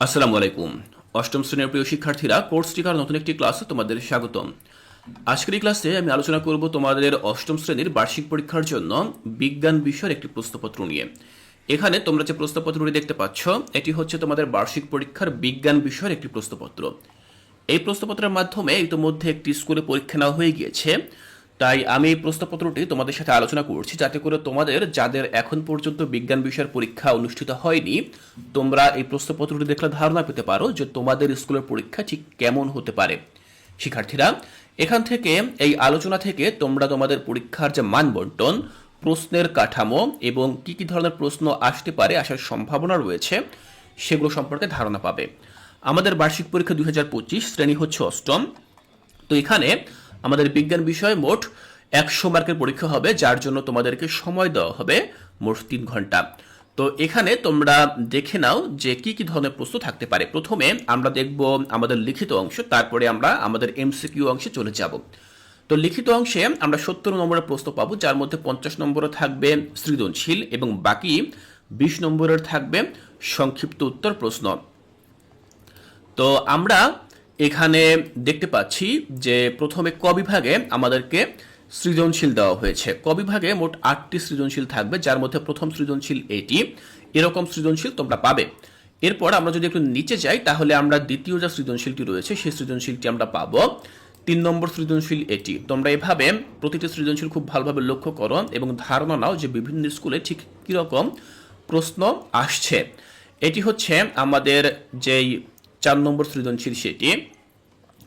আসসালামু আলাইকুম। অষ্টম শ্রেণীর প্রিয় শিক্ষার্থীরা, কোর্স টিকার নতুন একটি ক্লাসে তোমাদের স্বাগতম। আজকের এই ক্লাসে আমি আলোচনা করব তোমাদের অষ্টম শ্রেণীর বার্ষিক পরীক্ষার জন্য বিজ্ঞান বিষয়ের একটি প্রশ্নপত্র নিয়ে। এখানে তোমরা যে প্রশ্নপত্রটি দেখতে পাচ্ছ, এটি হচ্ছে তোমাদের বার্ষিক পরীক্ষার বিজ্ঞান বিষয়ের একটি প্রশ্নপত্র। এই প্রশ্নপত্রের মাধ্যমে ইতিমধ্যে একটি স্কুলে পরীক্ষা নেওয়া হয়ে গিয়েছে, তাই আমি এই প্রশ্নপত্রটি তোমাদের সাথে আলোচনা করছি, যাতে করে তোমাদের যাদের এখন পর্যন্ত বিজ্ঞান বিষয়ের পরীক্ষা অনুষ্ঠিত হয়নি, তোমরা এই প্রশ্নপত্রটি দেখলে ধারণা পেতে পারো যে তোমাদের স্কুলের পরীক্ষা ঠিক কেমন হতে পারে। শিক্ষার্থীরা, এখান থেকে এই আলোচনা থেকে তোমরা তোমাদের পরীক্ষার যে মান বন্টন, প্রশ্নের কাঠামো এবং কি কি ধরনের প্রশ্ন আসতে পারে, আসার সম্ভাবনা রয়েছে, সেগুলো সম্পর্কে ধারণা পাবে। আমাদের বার্ষিক পরীক্ষা 2025, শ্রেণী হচ্ছে অষ্টম। তো এখানে আমাদের বিজ্ঞান বিষয়ে মোট 100 মার্কের পরীক্ষা হবে, যার জন্য তোমাদেরকে সময় দেওয়া হবে মোট 3 ঘন্টা। তো এখানে তোমরা দেখে নাও যে কি কি ধরনের প্রশ্ন থাকতে পারে। প্রথমে আমরা দেখব আমাদের লিখিত অংশ, তারপরে আমরা আমাদের এমসিকিউ অংশে চলে যাব। তো লিখিত অংশে আমরা 70 নম্বরের প্রশ্ন পাবো, যার মধ্যে 50 নম্বরে থাকবে সৃজনশীল এবং বাকি 20 নম্বরের থাকবে সংক্ষিপ্ত উত্তর প্রশ্ন। তো আমরা এখানে দেখতে পাচ্ছি যে প্রথমে ক বিভাগে আমাদেরকে সৃজনশীল দেওয়া হয়েছে। ক বিভাগে মোট 8টি সৃজনশীল থাকবে, যার মধ্যে প্রথম সৃজনশীল এটি। এরকম সৃজনশীল তোমরা পাবে। এরপর আমরা যদি একটু নিচে যাই, তাহলে আমরা দ্বিতীয় যে সৃজনশীলটি রয়েছে সেই সৃজনশীলটি আমরা পাবো। 3 নম্বর সৃজনশীল এটি। তোমরা এভাবে প্রতিটি সৃজনশীল খুব ভালোভাবে লক্ষ্য করো এবং ধারণা নাও যে বিভিন্ন স্কুলে ঠিক কীরকম প্রশ্ন আসছে। এটি হচ্ছে আমাদের যেই 4 নম্বর সৃজনশীল, সেটি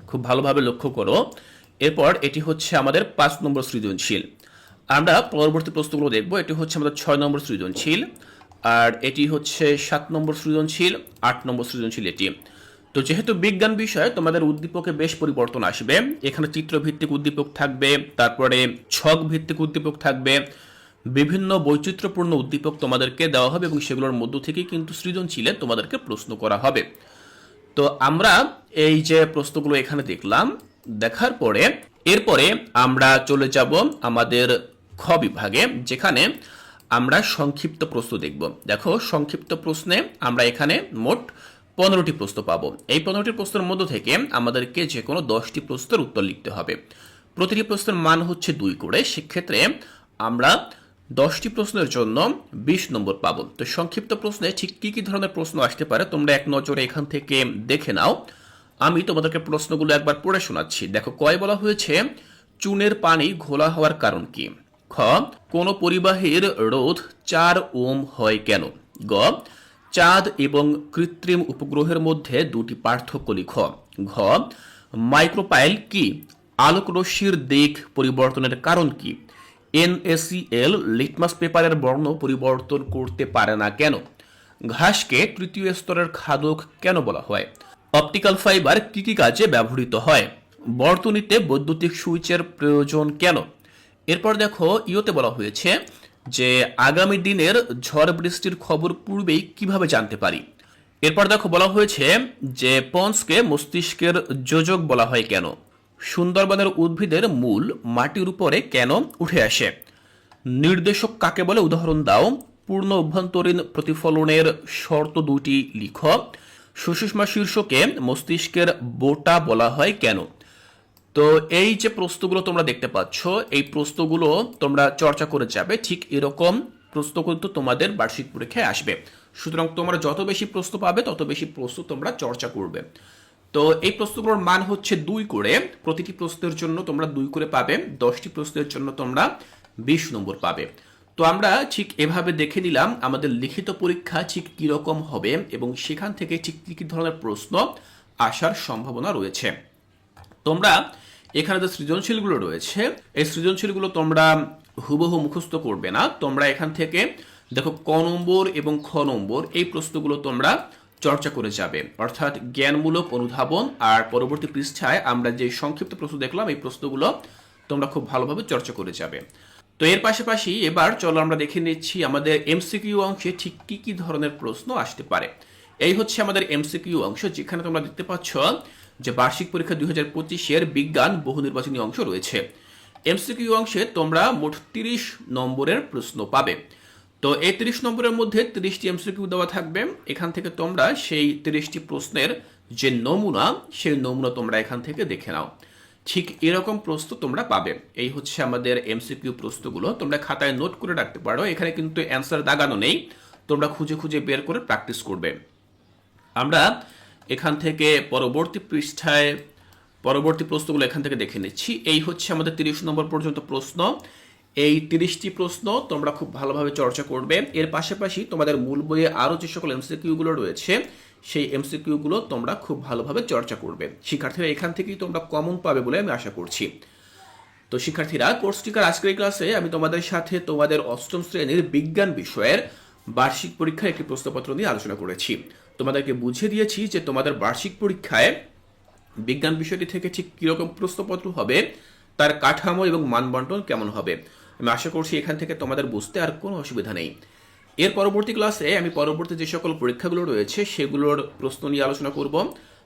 খুব ভালোভাবে লক্ষ্য করো। এরপর এটি হচ্ছে আমাদের 5 নম্বর সৃজনশীল। আমরা পরবর্তী প্রশ্নগুলো দেখব। এটি হচ্ছে আমাদের 6 নম্বর সৃজনশীল, আর এটি হচ্ছে 7 নম্বর সৃজনশীল, 8 নম্বর সৃজনশীল এটি। তো যেহেতু বিজ্ঞান বিষয়ে তোমাদের উদ্দীপকে বেশ পরিবর্তন আসবে, এখানে চিত্রভিত্তিক উদ্দীপক থাকবে, তারপরে ছক ভিত্তিক উদ্দীপক থাকবে, বিভিন্ন বৈচিত্র্যপূর্ণ উদ্দীপক তোমাদেরকে দেওয়া হবে এবং সেগুলোর মধ্য থেকেই কিন্তু সৃজনশীলে তোমাদেরকে প্রশ্ন করা হবে। তো আমরা এই যে প্রশ্নগুলো এখানে দেখলাম, দেখার পরে এরপরে আমরা চলে যাব আমাদের খ বিভাগে, যেখানে আমরা সংক্ষিপ্ত প্রশ্ন দেখব। দেখো, সংক্ষিপ্ত প্রশ্নে আমরা এখানে মোট 15টি প্রশ্ন পাবো। এই 15টি প্রশ্নের মধ্য থেকে আমাদেরকে যে কোনো 10টি প্রশ্নের উত্তর লিখতে হবে। প্রতিটি প্রশ্নের মান হচ্ছে 2 করে। সেক্ষেত্রে আমরা 10টি প্রশ্নের জন্য 20 নম্বর পাবো। তো সংক্ষিপ্ত প্রশ্নে ঠিক কি কি ধরনের প্রশ্ন আসতে পারে তোমরা এক নজরে এখান থেকে দেখে নাও। আমি তোমাদেরকে প্রশ্নগুলো একবার পড়ে শোনাচ্ছি। দেখো, কয় বলা হয়েছে চুনের পানি ঘোলা হওয়ার কারণ কি? খ, কোন পরিবাহীর রোধ 4 ওম হয় কেন? গ, চাঁদ এবং কৃত্রিম উপগ্রহের মধ্যে দুটি পার্থক্য লিখ। ঘ, মাইক্রোপাইল কি? আলোক রশ্মির দিক পরিবর্তনের কারণ কি? NaCl লিটমাস পেপারের বর্ণ পরিবর্তন করতে পারে না কেন? ঘাসকে তৃতীয় স্তরের খাদক কেন বলা হয়? অপটিক্যাল ফাইবার কি কি কাজে ব্যবহৃত হয়? বর্তনীতে বৈদ্যুতিক সুইচের প্রয়োজন কেন? এরপর দেখো, ইওতে বলা হয়েছে যে আগামী দিনের ঝড় বৃষ্টির খবর পূর্বেই কিভাবে জানতে পারি? এরপর দেখো, বলা হয়েছে যে পন্সকে মস্তিষ্কের যোজক বলা হয় কেন? সুন্দরবনের উদ্ভিদের মূল মাটির উপরে কেন উঠে আসে? নির্দেশক কাকে বলে উদাহরণ দাও? পূর্ণ অভ্যন্তরীণ প্রতিফলনের শর্ত 2টি লিখ। সুষুম্না শীর্ষকে মস্তিষ্কের বোটা বলা হয় কেন? তো এই যে প্রশ্নগুলো তোমরা দেখতে পাচ্ছ, এই প্রশ্নগুলো তোমরা চর্চা করে যাবে। ঠিক এরকম প্রশ্ন কিন্তু তোমাদের বার্ষিক পরীক্ষায় আসবে। সুতরাং তোমরা যত বেশি প্রশ্ন পাবে, তত বেশি প্রশ্ন তোমরা চর্চা করবে। তো এই প্রশ্নগুলোর মান হচ্ছে 2 করে। প্রতিটি প্রশ্নের জন্য তোমরা 2 করে পাবে। 10টি প্রশ্নের জন্য তোমরা 20 নম্বর পাবে। তো আমরা ঠিক এভাবে দেখে নিলাম আমাদের লিখিত পরীক্ষা ঠিক কিরকম হবে এবং সেখান থেকে ঠিক কি কি ধরনের প্রশ্ন আসার সম্ভাবনা রয়েছে। তোমরা এখানে যে সৃজনশীলগুলো রয়েছে, এই সৃজনশীলগুলো তোমরা হুবহু মুখস্থ করবে না। তোমরা এখান থেকে দেখো, ক নম্বর এবং খ নম্বর এই প্রশ্নগুলো তোমরা চর্চা করে যাবে, অর্থাৎ জ্ঞানমূলক অনুধাবন। আর পরবর্তী পৃষ্ঠায় আমরা যে সংক্ষিপ্ত প্রশ্ন দেখলাম, এই প্রশ্নগুলো তোমরা খুব ভালোভাবে চর্চা করে যাবে। তো এর পাশাপাশি এবার চলো আমরা দেখে নিচ্ছি আমাদের এমসিকিউ অংশে ঠিক কি কি ধরনের প্রশ্ন আসতে পারে। এই হচ্ছে আমাদের এমসিকিউ অংশ, যেখানে তোমরা দেখতে পাচ্ছ যে বার্ষিক পরীক্ষা 2025-এর বিজ্ঞান বহু নির্বাচনী অংশ রয়েছে। এমসিকিউ অংশে তোমরা মোট 30 নম্বরের প্রশ্ন পাবে। তো এই 30 নম্বরের মধ্যে 30টি এমসিকিউ দেওয়া থাকবে। এখান থেকে তোমরা সেই 30টি প্রশ্নের যে নমুনা, সেই নমুনা তোমরা এখান থেকে দেখে নাও। ঠিক এরকম প্রশ্ন তোমরা পাবে। এই হচ্ছে আমাদের এমসিকিউ প্রশ্নগুলো। তোমরা খাতায় নোট করে রাখতে পারো। এখানে কিন্তু অ্যান্সার দাগানো নেই, তোমরা খুঁজে খুঁজে বের করে প্র্যাকটিস করবে। আমরা এখান থেকে পরবর্তী পৃষ্ঠায় পরবর্তী প্রশ্নগুলো এখান থেকে দেখে নিচ্ছি। এই হচ্ছে আমাদের 30 নম্বর পর্যন্ত প্রশ্ন। এই 30টি প্রশ্ন তোমরা খুব ভালোভাবে চর্চা করবে। এর পাশাপাশি তোমাদের মূল বইয়ে আরও যে সকল এমসিকিউগুলো রয়েছে, সেই এমসিকিউগুলো তোমরা খুব ভালোভাবে চর্চা করবে। শিক্ষার্থীরা এখান থেকেই তোমরা কমন পাবে বলে আমি আশা করছি। তো শিক্ষার্থীরা, কোর্স টিকার আজকের এই ক্লাসে আমি তোমাদের সাথে তোমাদের অষ্টম শ্রেণীর বিজ্ঞান বিষয়ের বার্ষিক পরীক্ষার একটি প্রশ্নপত্র নিয়ে আলোচনা করেছি। তোমাদেরকে বুঝিয়ে দিয়েছি যে তোমাদের বার্ষিক পরীক্ষায় বিজ্ঞান বিষয়টি থেকে ঠিক কিরকম প্রশ্নপত্র হবে, তার কাঠামো এবং মানবন্টন কেমন হবে। আমি আশা করছি এখান থেকে তোমাদের বুঝতে আর কোনো অসুবিধা নেই। এর পরবর্তী ক্লাসে আমি পরবর্তী যে সকল পরীক্ষাগুলো রয়েছে সেগুলোর প্রশ্ন নিয়ে আলোচনা করব।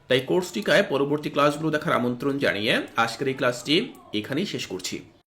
তাই কোর্স টিকায় পরবর্তী ক্লাসগুলো দেখার আমন্ত্রণ জানিয়ে আজকের এই ক্লাসটি এখানেই শেষ করছি।